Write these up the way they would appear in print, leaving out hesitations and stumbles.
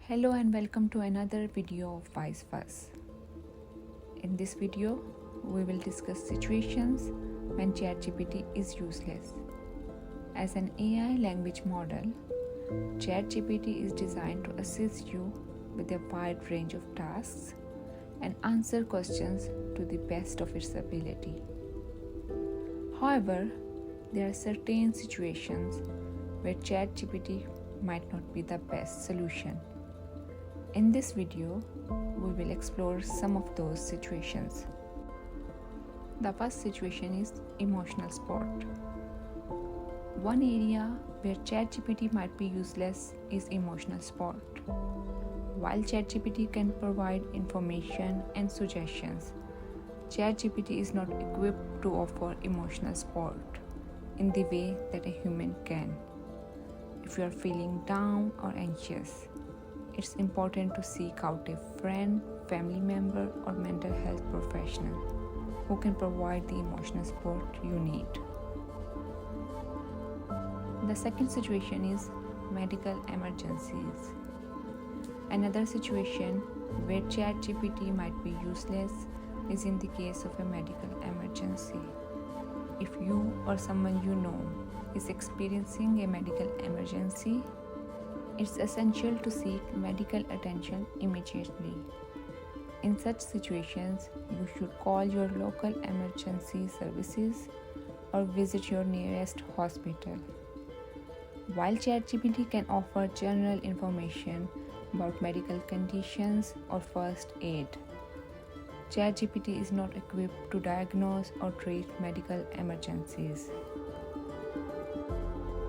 Hello and welcome to another video of Vice Versa. In this video, we will discuss situations when ChatGPT is useless. As an AI language model, ChatGPT is designed to assist you with a wide range of tasks and answer questions to the best of its ability. However, there are certain situations where ChatGPT might not be the best solution. In this video, we will explore some of those situations. The first situation is emotional support. One area where ChatGPT might be useless is emotional support. While ChatGPT can provide information and suggestions, ChatGPT is not equipped to offer emotional support in the way that a human can. If you are feeling down or anxious, it's important to seek out a friend, family member, or mental health professional who can provide the emotional support you need. The second situation is medical emergencies. Another situation where ChatGPT might be useless is in the case of a medical emergency. If you or someone you know is experiencing a medical emergency, it's essential to seek medical attention immediately. In such situations, you should call your local emergency services or visit your nearest hospital. While ChatGPT can offer general information about medical conditions or first aid, ChatGPT is not equipped to diagnose or treat medical emergencies.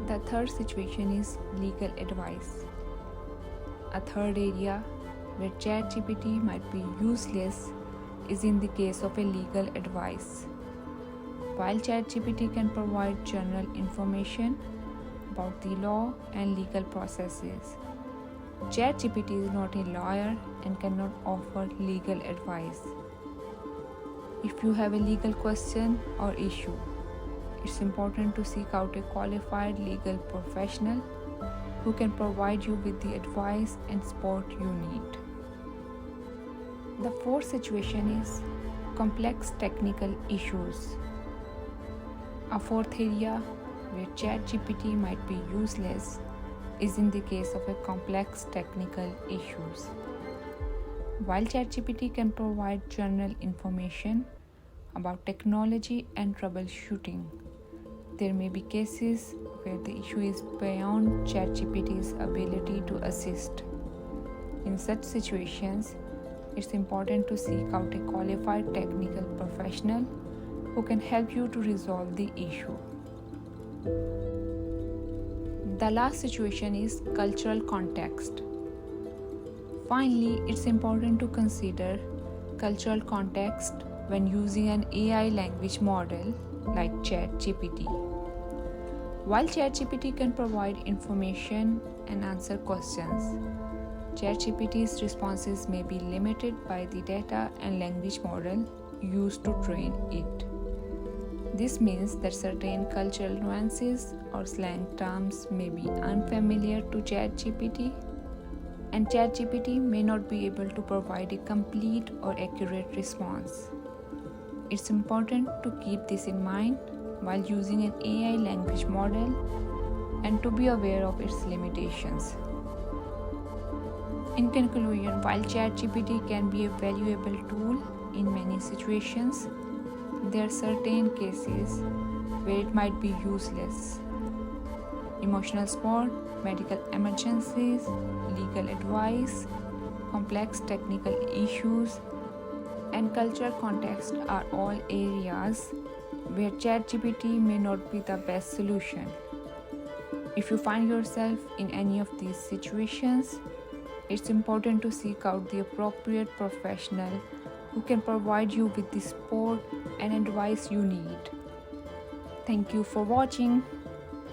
The third situation is legal advice. A third area where ChatGPT might be useless is in the case of a legal advice. While ChatGPT can provide general information about the law and legal processes, ChatGPT is not a lawyer and cannot offer legal advice. If you have a legal question or issue, it's important to seek out a qualified legal professional who can provide you with the advice and support you need. The fourth situation is complex technical issues. A fourth area where ChatGPT might be useless is in the case of a complex technical issues. While ChatGPT can provide general information about technology and troubleshooting, there may be cases where the issue is beyond ChatGPT's ability to assist. In such situations, it's important to seek out a qualified technical professional who can help you to resolve the issue. The last situation is cultural context. Finally, it's important to consider cultural context when using an AI language model like ChatGPT. While ChatGPT can provide information and answer questions, ChatGPT's responses may be limited by the data and language model used to train it. This means that certain cultural nuances or slang terms may be unfamiliar to ChatGPT, and ChatGPT may not be able to provide a complete or accurate response. It's important to keep this in mind while using an AI language model and to be aware of its limitations. In conclusion, while ChatGPT can be a valuable tool in many situations, there are certain cases where it might be useless. Emotional support, medical emergencies, legal advice, complex technical issues, and cultural context are all areas where ChatGPT may not be the best solution. If you find yourself in any of these situations, it's important to seek out the appropriate professional who can provide you with the support and advice you need. Thank you for watching.